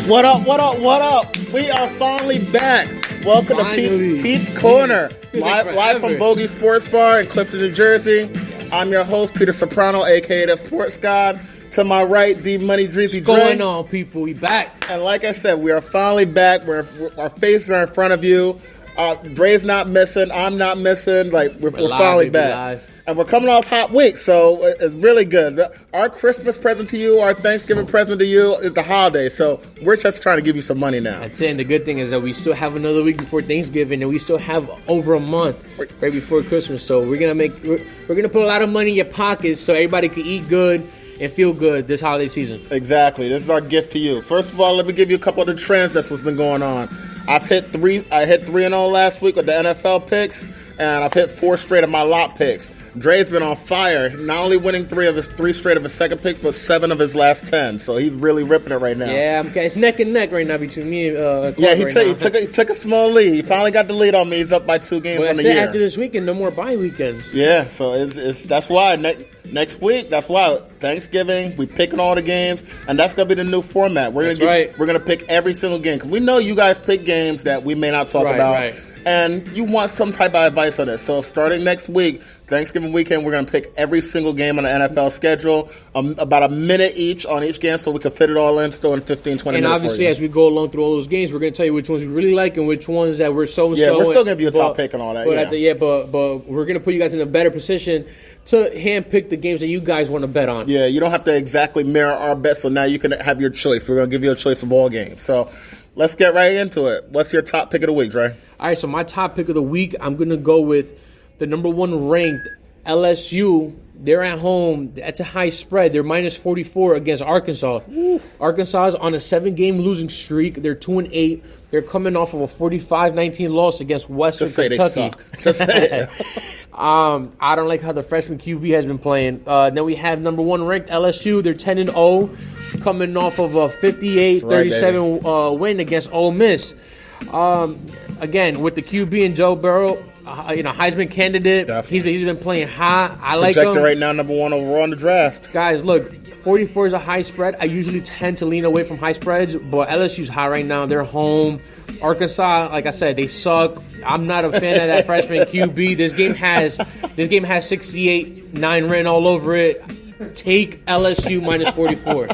What up, what up, what up? We are finally back. Welcome to Pete's Corner. Live from Bogeys Sports Bar in Clifton, New Jersey. I'm your host, Peter Soprano, a.k.a. the Sports God. To my right, D Money Drizzy Dre. What's going on, people? We back. And like I said, we are finally back. Our faces are in front of you. Dre's not missing. I'm not missing. We're finally back. Live. And we're coming off hot week, so it's really good. Our Christmas present to you, our Thanksgiving present to you is the holiday. So we're just trying to give you some money now. That's it. And the good thing is that we still have another week before Thanksgiving, and we still have over a month right before Christmas. So we're gonna put a lot of money in your pockets so everybody can eat good and feel good this holiday season. Exactly. This is our gift to you. First of all, let me give you a couple of the trends that's what's been going on. I hit 3-0 last week with the NFL picks, and I've hit 4 straight of my lot picks. Dre's been on fire, not only winning 3 straight of his second picks, but 7 of his last 10. So he's really ripping it right now. Yeah, it's neck and neck right now between me and he took a small lead. He finally got the lead on me. He's up by 2 games on the year. After this weekend, no more bye weekends. Yeah, so that's why next week. That's why Thanksgiving we picking all the games, and that's gonna be the new format. We're gonna pick every single game because we know you guys pick games that we may not talk about. Right. And you want some type of advice on it. So starting next week, Thanksgiving weekend, we're going to pick every single game on the NFL schedule, about a minute each on each game so we can fit it all in still in 15, 20 minutes. And obviously, as we go along through all those games, we're going to tell you which ones we really like and which ones that we're so-so. Yeah, we're still going to be a top pick and all that. But we're going to put you guys in a better position to handpick the games that you guys want to bet on. Yeah, you don't have to exactly mirror our bets, so now you can have your choice. We're going to give you a choice of all games. So let's get right into it. What's your top pick of the week, Dre? All right, so my top pick of the week, I'm going to go with the number 1 ranked LSU. They're at home. That's a high spread. They're minus 44 against Arkansas. Ooh. Arkansas is on a 7-game losing streak. They're 2-8. They're coming off of a 45-19 loss against Western Kentucky. Just say it. I don't like how the freshman QB has been playing. Then we have number 1 ranked LSU. They're 10-0, coming off of a 58-37 win against Ole Miss. Again, with the QB and Joe Burrow, Heisman candidate. Definitely. He's been playing high. I like him. Projected right now, number 1 overall in the draft. Guys, look, 44 is a high spread. I usually tend to lean away from high spreads, but LSU's high right now. They're home. Arkansas, like I said, they suck. I'm not a fan of that freshman QB. This game has 68-9 written all over it. Take LSU minus 44.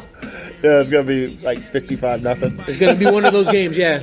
Yeah, it's going to be like 55-0. It's going to be one of those games, yeah.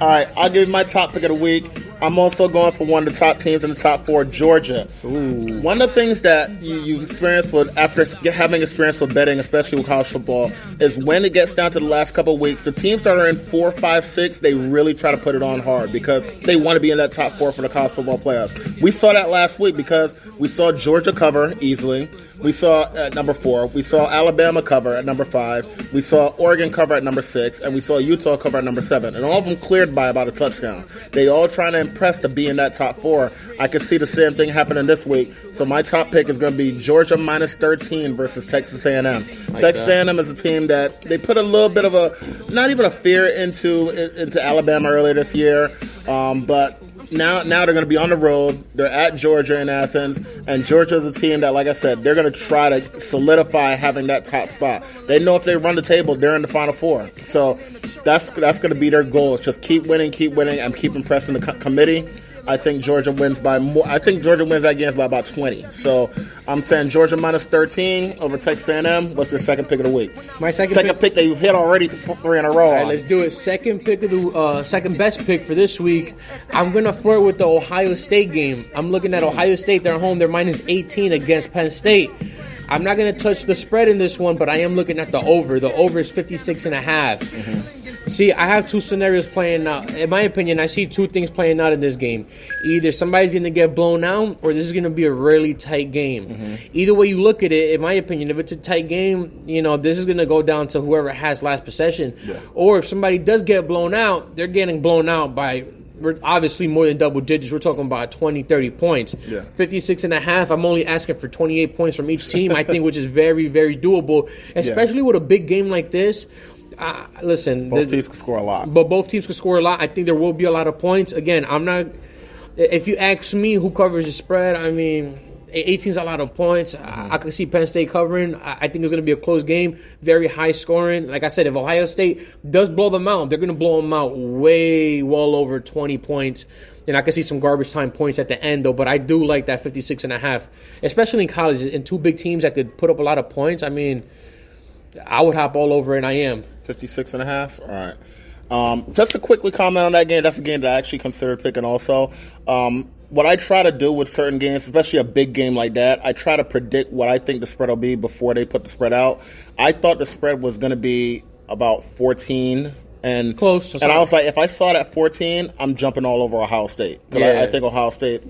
All right, I'll give you my top pick of the week. I'm also going for one of the top teams in the top 4, Georgia. Ooh. One of the things that you experience after having experience with betting, especially with college football, is when it gets down to the last couple of weeks, the teams that are in 4, 5, 6, they really try to put it on hard because they want to be in that top 4 for the college football playoffs. We saw that last week because we saw Georgia cover easily. We saw at number 4. We saw Alabama cover at number 5. We saw Oregon cover at number 6. And we saw Utah cover at number 7. And all of them cleared by about a touchdown. They all trying to impress to be in that top 4. I could see the same thing happening this week. So my top pick is going to be Georgia minus 13 versus Texas A&M. Texas A&M is a team that they put a little bit of not even a fear into Alabama earlier this year. But now they're going to be on the road. They're at Georgia in Athens, and Georgia is a team that, like I said, they're going to try to solidify having that top spot. They know if they run the table, they're in the Final Four. So that's going to be their goal. Is just keep winning, and keep impressing the committee. I think Georgia wins by more. I think Georgia wins that game by about 20. So I'm saying Georgia minus 13 over Texas A&M. What's your second pick of the week? My second pick that you've hit already 3 in a row. All right, let's do it. Second best pick for this week. I'm gonna flirt with the Ohio State game. I'm looking at Ohio State. They're home. They're minus 18 against Penn State. I'm not going to touch the spread in this one, but I am looking at the over. The over is 56.5. Mm-hmm. See, I have 2 scenarios playing out. In my opinion, I see 2 things playing out in this game. Either somebody's going to get blown out, or this is going to be a really tight game. Mm-hmm. Either way you look at it, in my opinion, if it's a tight game, this is going to go down to whoever has last possession. Yeah. Or if somebody does get blown out, they're getting blown out by obviously more than double digits. We're talking about 20, 30 points. Yeah. 56.5. I'm only asking for 28 points from each team, I think, which is very, very doable, especially with a big game like this. Listen, both teams can score a lot. But both teams can score a lot. I think there will be a lot of points. Again, I'm not. If you ask me who covers the spread, I mean, 18's a lot of points. I could see Penn State covering. I think it's going to be a close game, very high scoring. Like I said, if Ohio State does blow them out, they're going to blow them out well over 20 points. And I can see some garbage time points at the end, though. But I do like that 56.5, especially in college. In two big teams that could put up a lot of points, I mean, I would hop all over it, and I am. 56.5? All right. Just to quickly comment on that game, that's a game that I actually considered picking also. What I try to do with certain games, especially a big game like that, I try to predict what I think the spread will be before they put the spread out. I thought the spread was going to be about 14. And close. And I was like, if I saw that 14, I'm jumping all over Ohio State. Because I think Ohio State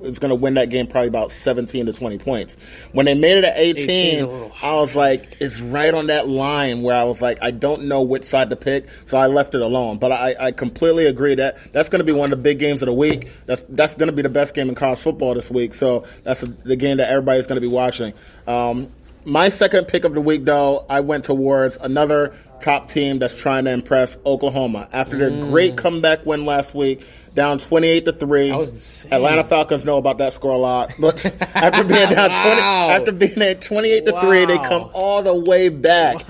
is going to win that game probably about 17 to 20 points. When they made it at 18, I was like, it's right on that line where I was like, I don't know which side to pick, so I left it alone. But I completely agree that that's going to be one of the big games of the week. That's going to be the best game in college football this week. So that's the game that everybody's going to be watching. My second pick of the week, though, I went towards another top team that's trying to impress, Oklahoma. After their great comeback win last week, down 28-3. Atlanta Falcons know about that score a lot. But after being down 28-3, they come all the way back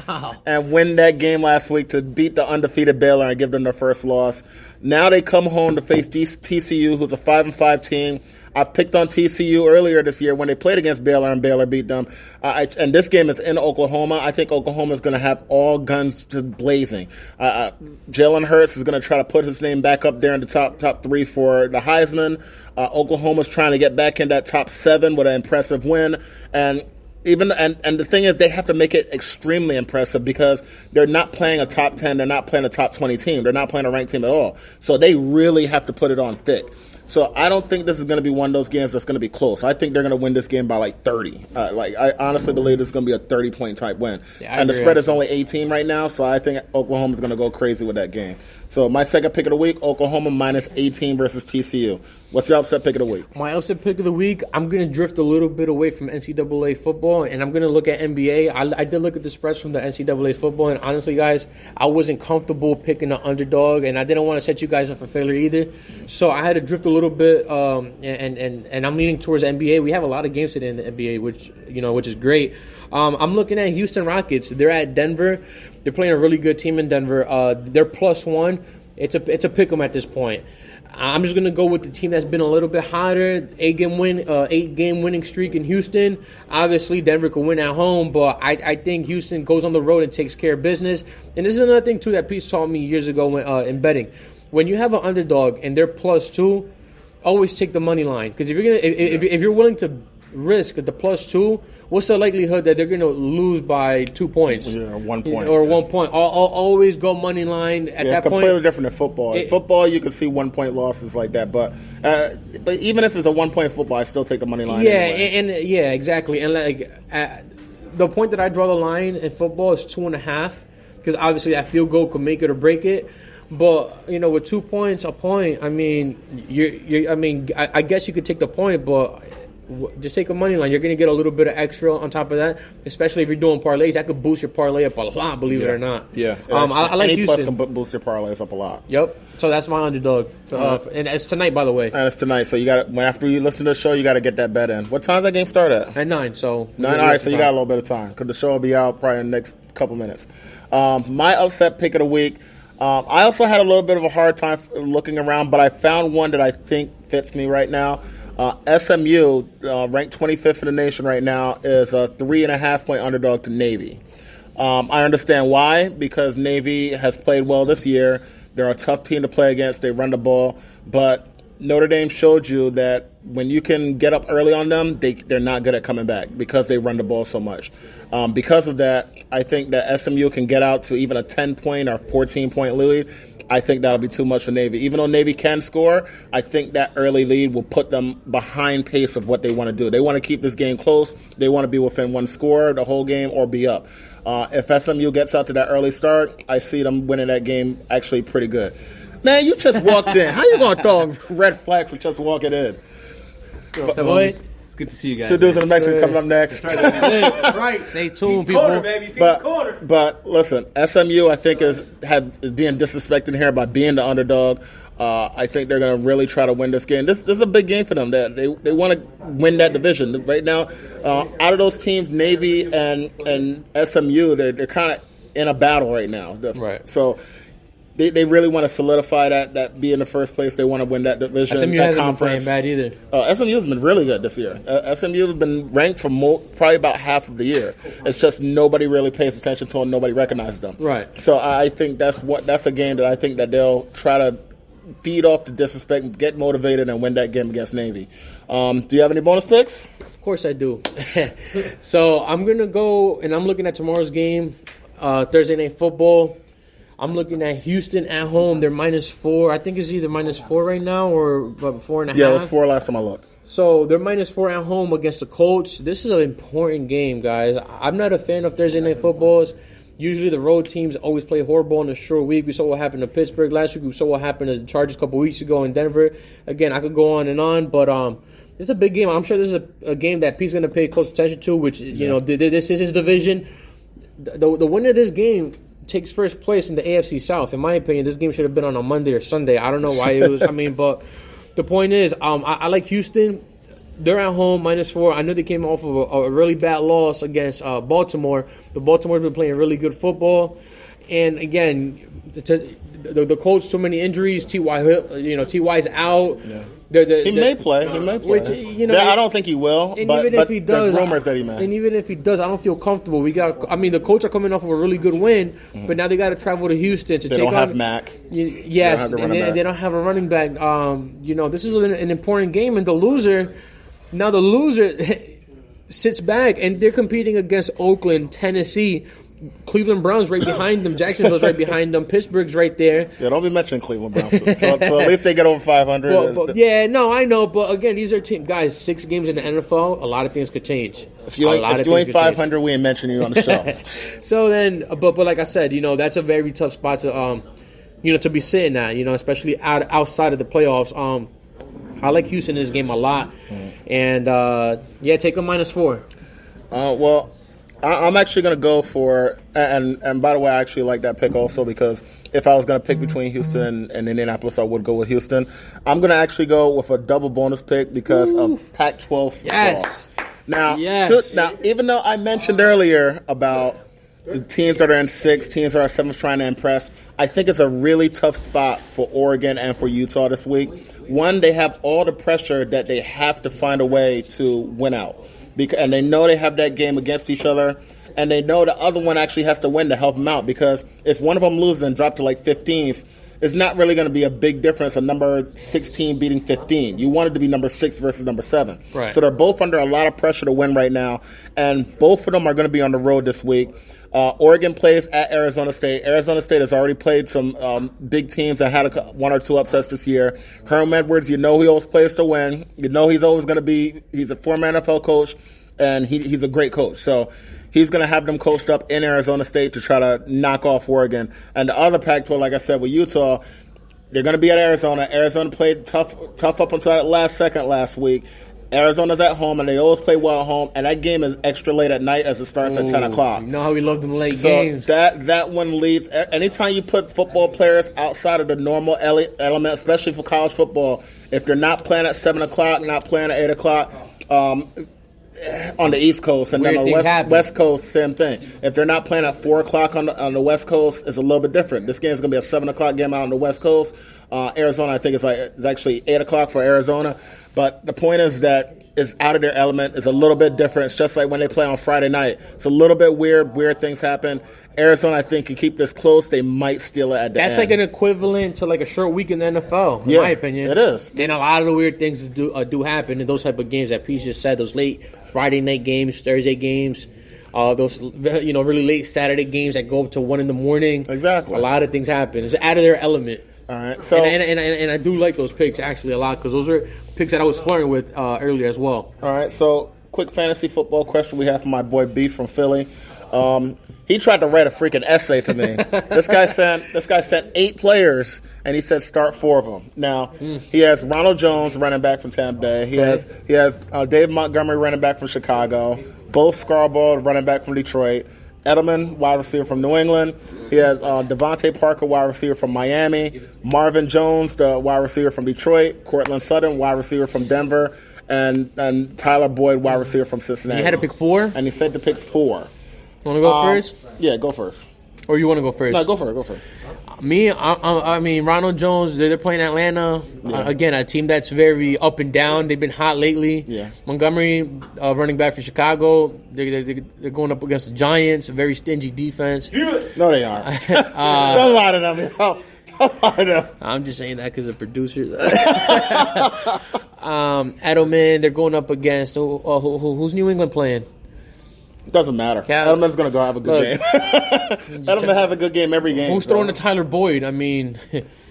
and win that game last week to beat the undefeated Baylor and give them their first loss. Now they come home to face TCU, who's a 5-5 team. I picked on TCU earlier this year when they played against Baylor, and Baylor beat them. And this game is in Oklahoma. I think Oklahoma is going to have all guns just blazing. Jalen Hurts is going to try to put his name back up there in the top three for the Heisman. Oklahoma's trying to get back in that top 7 with an impressive win. And the thing is, they have to make it extremely impressive because they're not playing a top 10, they're not playing a top 20 team, they're not playing a ranked team at all. So they really have to put it on thick. So I don't think this is going to be one of those games that's going to be close. I think they're going to win this game by like 30. I honestly believe this is going to be a 30-point type win. Yeah, and the spread is only 18 right now, so I think Oklahoma is going to go crazy with that game. So my second pick of the week, Oklahoma minus 18 versus TCU. What's your upset pick of the week? My upset pick of the week, I'm going to drift a little bit away from NCAA football, and I'm going to look at NBA. I did look at the spreads from the NCAA football, and honestly, guys, I wasn't comfortable picking an underdog, and I didn't want to set you guys up for failure either. So I had to drift a little bit, and I'm leaning towards NBA. We have a lot of games today in the NBA, which is great. I'm looking at Houston Rockets. They're at Denver. They're playing a really good team in Denver. They're +1. It's a pick 'em at this point. I'm just gonna go with the team that's been a little bit hotter. 8-game winning streak in Houston. Obviously, Denver could win at home, but I think Houston goes on the road and takes care of business. And this is another thing too that Pete taught me years ago in betting. When you have an underdog and they're +2, always take the money line, because if you're willing to risk the +2, what's the likelihood that they're going to lose by 2 points? Yeah, 1 point. Or 1 point. Always go money line at that point. It's completely different than football. In football, you can see 1 point losses like that. But even if it's a 1 point football, I still take the money line. Yeah, anyway. exactly. And the point that I draw the line in football is 2.5, because obviously that field goal could make it or break it. But with 2 points, a point, I mean, I guess you could take the point, but just take a money line. You're going to get a little bit of extra on top of that, especially if you're doing parlays. That could boost your parlay up a lot, believe it or not. Yeah. I like Any Houston. plus can boost your parlays up a lot. Yep. So that's my underdog. And it's tonight, by the way. And it's tonight. So you got after you listen to the show, you got to get that bet in. What time does that game start at? At 9. So 9. All right. So you got a little bit of time because the show will be out probably in the next couple minutes. My upset pick of the week. I also had a little bit of a hard time looking around, but I found one that I think fits me right now. SMU, ranked 25th in the nation right now, is a 3.5-point underdog to Navy. I understand why, because Navy has played well this year. They're a tough team to play against. They run the ball. But Notre Dame showed you that when you can get up early on them, they're not good at coming back because they run the ball so much. Because of that, I think that SMU can get out to even a 10-point or 14-point lead. I think that'll be too much for Navy. Even though Navy can score, I think that early lead will put them behind pace of what they want to do. They want to keep this game close. They want to be within one score the whole game or be up. If SMU gets out to that early start, I see them winning that game actually pretty good. Man, you just walked in. How you going to throw a red flag for just walking in? Let's go, boy. good to see you guys. Two dudes in the Mexican coming up next. That's right. Stay tuned, people. Corner, baby. Corner. But listen, SMU I think is being disrespected here by being the underdog. I think they're going to really try to win this game. This is a big game for them. They want to win that division right now. Out of those teams, Navy and SMU, they're kind of in a battle right now. Right. So they really want to solidify that be in the first place. They want to win that division. SMU that hasn't conference. been playing bad either. SMU has been really good this year. SMU has been ranked for probably about half of the year. It's just nobody really pays attention to them. Nobody recognizes them. Right. So I think that's a game that I think that they'll try to feed off the disrespect, get motivated, and win that game against Navy. Do you have any bonus picks? Of course I do. So I'm going to go, and I'm looking at tomorrow's game, Thursday Night Football. I'm looking at Houston at home. They're -4. I think it's either -4 right now or 4.5. Yeah, it was 4 last time I looked. So they're -4 at home against the Colts. This is an important game, guys. I'm not a fan of Thursday Night Footballs. Usually the road teams always play horrible in a short week. We saw what happened to Pittsburgh last week. We saw what happened to the Chargers a couple weeks ago in Denver. Again, I could go on and on, but it's a big game. I'm sure this is a game that Pete's going to pay close attention to, which, this is his division. The winner of this game takes first place in the AFC South. In my opinion, this game should have been on a Monday or Sunday. I don't know why it was. But the point is, I like Houston. They're at home, -4. I know they came off of a really bad loss against Baltimore. But Baltimore's been playing really good football. And again, the Colts, too many injuries. T.Y.'s out. Yeah. He may play. Which, I don't think he will. And but, even if he does, there's rumors that he may. And even if he does, I don't feel comfortable. The Colts are coming off of a really good win, but now they got to travel to Houston to they take on. They don't have Mac. Yes, they don't have a running back. This is an important game, and the loser sits back, and they're competing against Oakland, Tennessee. Cleveland Browns right behind them. Jacksonville's right behind them. Pittsburgh's right there. Yeah, don't be mentioning Cleveland Browns. So at least they get over 500. I know. But again, these are guys. 6 games in the NFL. A lot of things could change. If you ain't 500, we ain't mentioning you on the show. So then, but like I said, that's a very tough spot to to be sitting at. Especially outside of the playoffs. I like Houston in this game a lot, and take a -4. Well. I'm actually going to go for, and by the way, I actually like that pick also because if I was going to pick between Houston and Indianapolis, I would go with Houston. I'm going to actually go with a double bonus pick because of Pac-12 football. Yes. Now, even though I mentioned earlier about the teams that are in 6, teams that are 7 trying to impress, I think it's a really tough spot for Oregon and for Utah this week. One, they have all the pressure that they have to find a way to win out. And they know they have that game against each other, and they know the other one actually has to win to help them out because if one of them loses and drop to 15th, it's not really going to be a big difference of number 16 beating 15. You want it to be number 6 versus number 7. Right. So they're both under a lot of pressure to win right now, and both of them are going to be on the road this week. Oregon plays at Arizona State. Arizona State has already played some big teams that had 1 or 2 upsets this year. Herm Edwards, he always plays to win. He's always going to be – he's a former NFL coach, and he's a great coach. So he's going to have them coached up in Arizona State to try to knock off Oregon. And the other Pac-12, like I said, with Utah, they're going to be at Arizona. Arizona played tough up until that last second last week. Arizona's at home, and they always play well at home, and that game is extra late at night as it starts at 10 o'clock. You know how we love them late games. So that one leads – anytime you put football players outside of the normal element, especially for college football, if they're not playing at 7 o'clock, not playing at 8 o'clock on the East Coast, and then on the West Coast, same thing. If they're not playing at 4 o'clock on the West Coast, it's a little bit different. This game is going to be a 7 o'clock game out on the West Coast. Arizona, I think, is actually 8 o'clock for Arizona. But the point is that it's out of their element. It's a little bit different. It's just like when they play on Friday night. It's a little bit weird. Weird things happen. Arizona, I think, can keep this close. They might steal it at the end. That's like an equivalent to like a short week in the NFL, in my opinion. It is. And a lot of the weird things do happen in those type of games that Pete just said. Those late Friday night games, Thursday games, those really late Saturday games that go up to 1 a.m. Exactly. A lot of things happen. It's out of their element. All right. So and I do like those picks actually a lot because those are picks that I was flirting with earlier as well. All right. So quick fantasy football question we have from my boy B from Philly. He tried to write a freaking essay to me. This guy sent 8 players, and he said start 4 of them. Now he has Ronald Jones, running back from Tampa Bay. He has Dave Montgomery, running back from Chicago. Bo Scarborough, running back from Detroit. Edelman, wide receiver from New England. He has Devontae Parker, wide receiver from Miami. Marvin Jones, the wide receiver from Detroit. Cortland Sutton, wide receiver from Denver. And Tyler Boyd, wide receiver from Cincinnati. You had to pick 4? And he said to pick 4. You want to go first? Yeah, go first. Or you want to go first? No, go first. Go first. Me, I mean, Ronald Jones, they're playing Atlanta. Yeah. Again, a team that's very up and down. They've been hot lately. Yeah. Montgomery, running back for Chicago. They're going up against the Giants, a very stingy defense. No, they aren't. Don't lie to them. Don't lie to them. I'm just saying that because of producers. Edelman, they're going up against who's New England playing? Doesn't matter. Edelman's going to go have a good game. Edelman has a good game every game. Who's throwing to Tyler Boyd? I mean,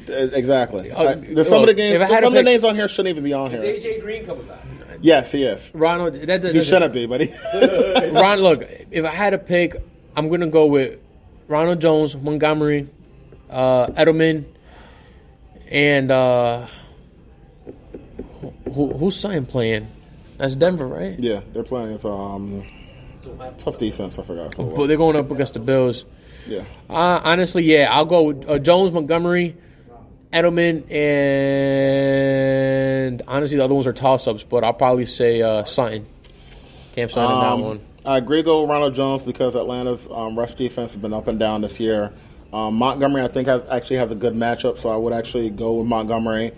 exactly. There's some of the games. Some of the names on here shouldn't even be on here. Is AJ Green coming back? Yes, he is. Ronald, he shouldn't be, but he. Ron, look, if I had to pick, I'm going to go with Ronald Jones, Montgomery, Edelman, and who's Sutton playing? That's Denver, right? Yeah, they're playing. It's tough defense. I forgot. But they're going up against the Bills. Yeah. Honestly, yeah, I'll go with Jones, Montgomery, Edelman, and honestly, the other ones are toss-ups. But I'll probably say Sutton. Cam Sutton in that one. I agree. Go with Ronald Jones because Atlanta's rush defense has been up and down this year. Montgomery, I think, actually has a good matchup, so I would actually go with Montgomery.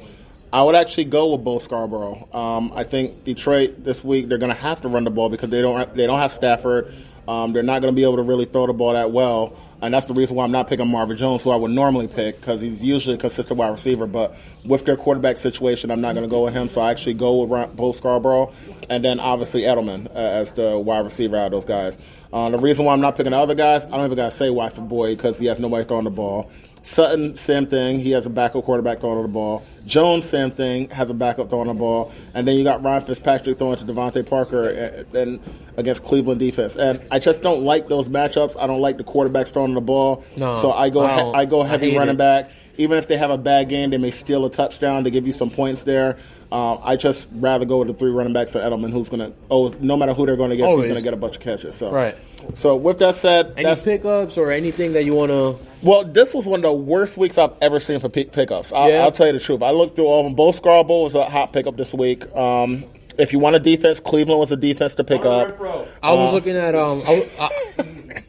I would actually go with Bo Scarborough. I think Detroit this week they're going to have to run the ball because they don't have Stafford. They're not going to be able to really throw the ball that well, and that's the reason why I'm not picking Marvin Jones, who I would normally pick because he's usually a consistent wide receiver. But with their quarterback situation, I'm not going to go with him, so I actually go with Bo Scarborough, and then obviously Edelman as the wide receiver out of those guys. The reason why I'm not picking the other guys, I don't even got to say why for Boyd because he has nobody throwing the ball. Sutton, same thing. He has a backup quarterback throwing the ball. Jones, same thing, has a backup throwing the ball. And then you got Ryan Fitzpatrick throwing to Devontae Parker and against Cleveland defense. And I just don't like those matchups. I don't like the quarterbacks throwing the ball. No, so I go heavy running back. Even if they have a bad game, they may steal a touchdown to give you some points there. I just rather go with the 3 running backs to Edelman, who's going to, no matter who they're going to get, he's going to get a bunch of catches. So, right. So with that said, any pickups or anything that you want to? Well, this was one of the worst weeks I've ever seen for pickups. I'll tell you the truth. I looked through all of them. Bo Scarborough was a hot pickup this week. If you want a defense, Cleveland was a defense to pick up. I was looking at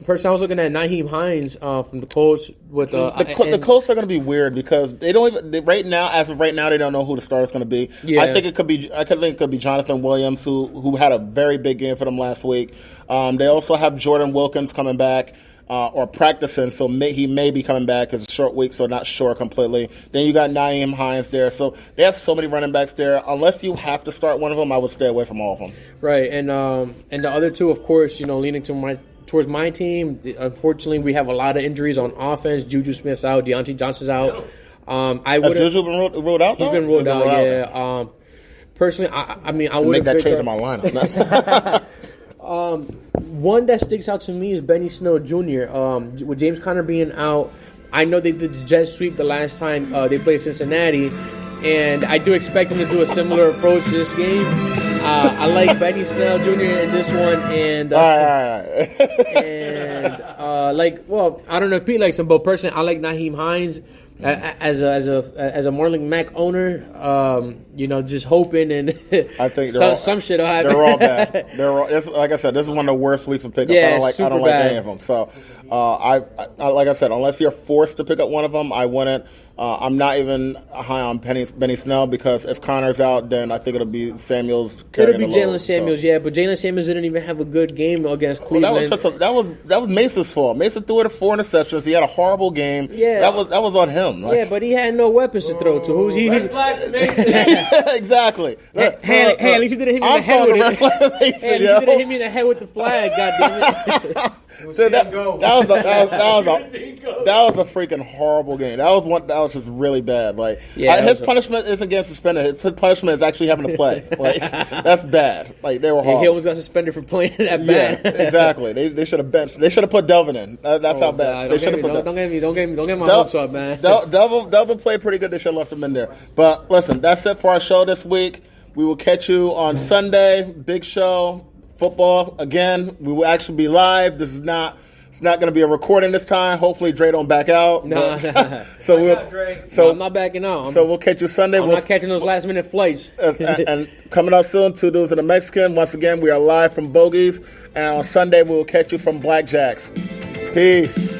First, I was looking at Nyheim Hines from the Colts. With the Colts are going to be weird because they don't even right now. As of right now, they don't know who the starter is going to be. Yeah. I think it could be Jonathan Williams, who had a very big game for them last week. They also have Jordan Wilkins coming back. Or practicing, so he may be coming back. It's a short week, so not sure completely. Then you got Nyheim Hines there. So they have so many running backs there. Unless you have to start one of them, I would stay away from all of them. Right, and the other two, of course, leaning towards my team. Unfortunately, we have a lot of injuries on offense. Juju Smith's out. Deontay Johnson's out. Has Juju been ruled out? He's been ruled out. Yeah. Personally, I would make that change in my lineup. One that sticks out to me is Benny Snell Jr. With James Conner being out, I know they did the jet sweep the last time they played Cincinnati, and I do expect them to do a similar approach this game. I like Benny Snell Jr. in this one, and I don't know if Pete likes him, but personally, I like Nyheim Hines. As a Marlon Mack owner, just hoping and I think some shit will happen. They're all bad. Like I said, this is one of the worst weeks for pickups. Yeah, I don't like any of them. So, I like I said, unless you're forced to pick up one of them, I wouldn't. I'm not even high on Benny Snell because if Connor's out, then I think it'll be Samuels. It'll be Jalen Samuels, yeah, but Jalen Samuels didn't even have a good game against Cleveland. That was Mason's fault. Mason threw it 4 interceptions. He had a horrible game. Yeah, that was on him. Yeah, but he had no weapons to throw to. Red flag for Mason. Exactly. Hey, at least you didn't hit me in the head with it. At least you didn't hit me in the head with the flag. God damn it. Dude, that was a freaking horrible game. That was just really bad. Like, his punishment isn't getting suspended. His punishment is actually having to play. Like, that's bad. Like, they were horrible. He almost got suspended for playing that bad. Yeah, exactly. They should have benched. They should have put Delvin in. That's how bad. They should have put. Don't get my hopes up, man. Delvin played pretty good. They should have left him in there. But listen, that's it for our show this week. We will catch you on Sunday. Big show. Football again. We will actually be live. This is not. It's not going to be a recording this time. Hopefully, Dre don't back out. No. So I'm not backing out. So we'll catch you Sunday. I'm not catching those last minute flights. and coming out soon, 2 Dudes and a Mexican. Once again, we are live from Bogeys, and on Sunday we will catch you from Blackjacks. Peace.